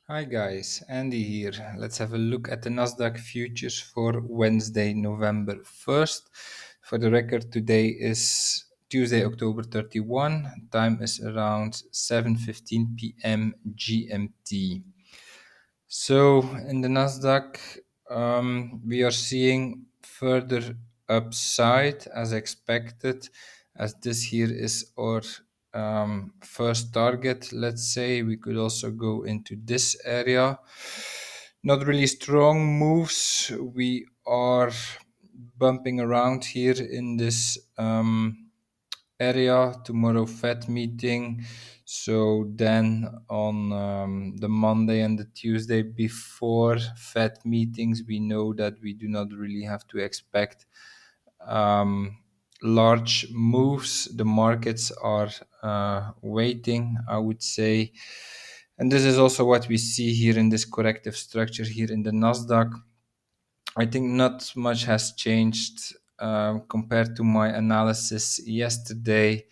Hi guys, Andy here. Let's have a look at the NASDAQ futures for Wednesday, November 1st. For the record, today is Tuesday, October 31. Time is around 7:15 p.m. GMT. So in the NASDAQ, we are seeing further upside as expected, as this here is our first target. Let's say we could also go into this area. Not really strong moves. We are bumping around here in this area. Tomorrow Fed meeting. So then on the Monday and the Tuesday before Fed meetings, we know that we do not really have to expect large moves. The markets are waiting, I would say. And this is also what we see here in this corrective structure here in the NASDAQ. I think not much has changed compared to my analysis yesterday.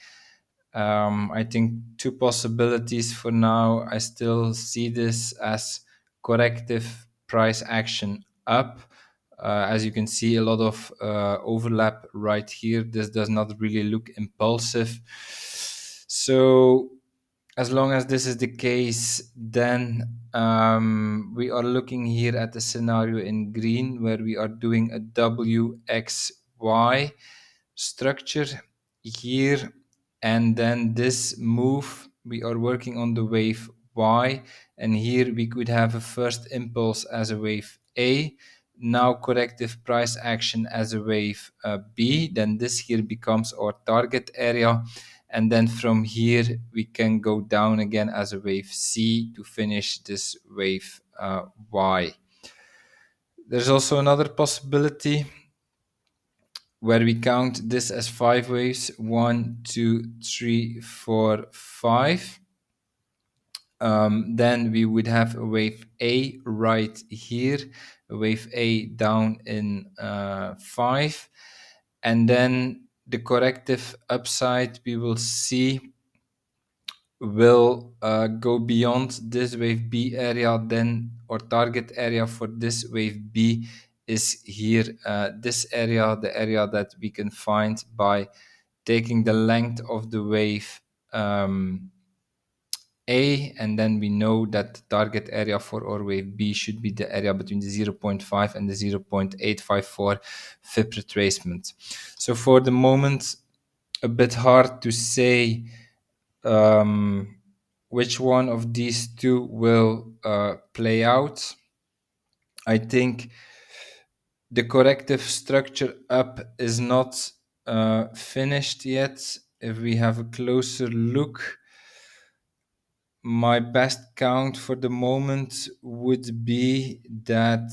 I think two possibilities for now. I still see this as corrective price action up. As you can see, a lot of overlap right here. This does not really look impulsive. So as long as this is the case, then we are looking here at the scenario in green where we are doing a WXY structure here, and then this move we are working on the wave Y, and here we could have a first impulse as a wave A, now corrective price action as a wave B, then this here becomes our target area, and then from here we can go down again as a wave C to finish this wave Y. There's also another possibility where we count this as 5 waves: 1, 2, 3, 4, 5. Then we would have a wave A right here, a wave A down in 5, and then the corrective upside we will see will go beyond this wave B area. Then our target area for this wave B is here, this area, the area that we can find by taking the length of the wave A, and then we know that the target area for our wave B should be the area between the 0.5 and the 0.854 FIB retracement. So for the moment, a bit hard to say which one of these two will play out. I think the corrective structure up is not finished yet. If we have a closer look, my best count for the moment would be that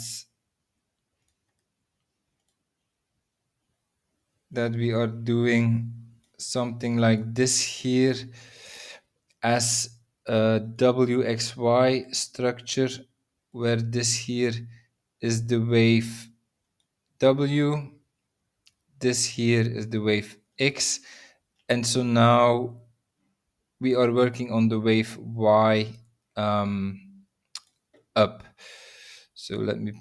we are doing something like this here as a WXY structure, where this here is the wave W, this here is the wave X, and so now we are working on the wave Y up. So let me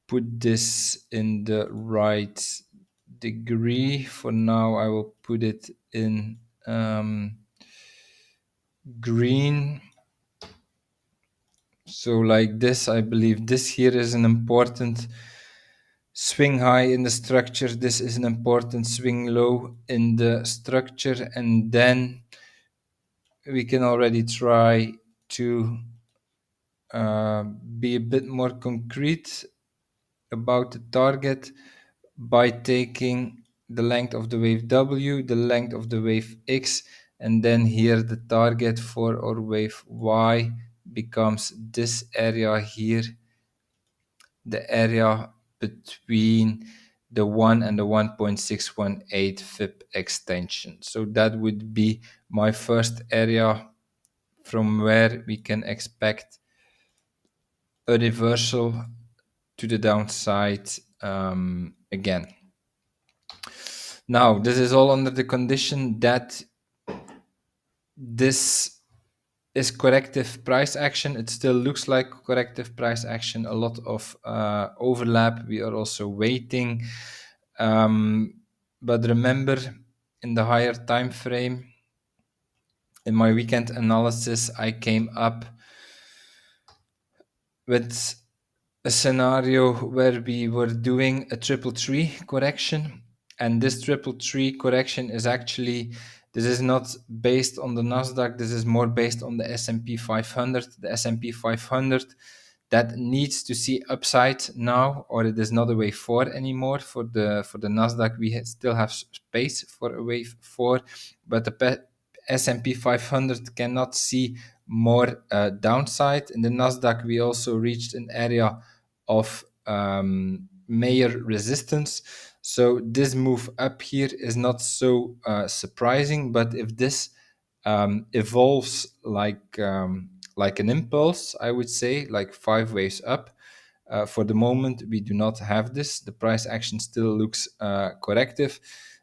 put this in the right degree. For now, I will put it in green. So like this, I believe this here is an important swing high in the structure. This is an important swing low in the structure. And then we can already try to be a bit more concrete about the target by taking the length of the wave W, the length of the wave X, and then here the target for our wave Y becomes this area here, the area between the 1 and the 1.618 FIB extension. So that would be my first area from where we can expect a reversal to the downside again. Now, this is all under the condition that this is corrective price action. It still looks like corrective price action. A lot of overlap. We are also waiting. But remember, in the higher time frame, in my weekend analysis, I came up with a scenario where we were doing a 333 correction, and this 333 correction is actually, this is not based on the NASDAQ, this is more based on the S&P 500. The S&P 500 that needs to see upside now, or it is not a wave 4 anymore. For the NASDAQ, we still have space for a wave 4, but the S&P 500 cannot see more downside. In the NASDAQ, we also reached an area of major resistance. So this move up here is not so surprising, but if this evolves like an impulse, I would say, like 5 waves up, for the moment, we do not have this. The price action still looks corrective.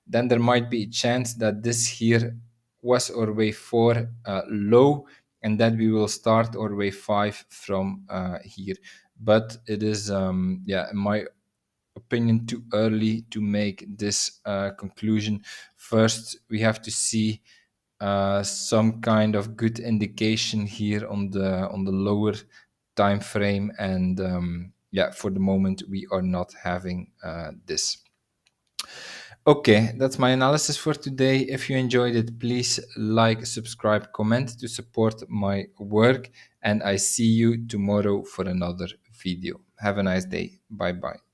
Then there might be a chance that this here was our wave 4 low, and that we will start our wave 5 from here. But it is, in my opinion, too early to make this conclusion. First, we have to see some kind of good indication here on the lower time frame, and for the moment we are not having this. Okay, that's my analysis for today. If you enjoyed it, please like, subscribe, comment to support my work, and I see you tomorrow for another video. Have a nice day. Bye bye.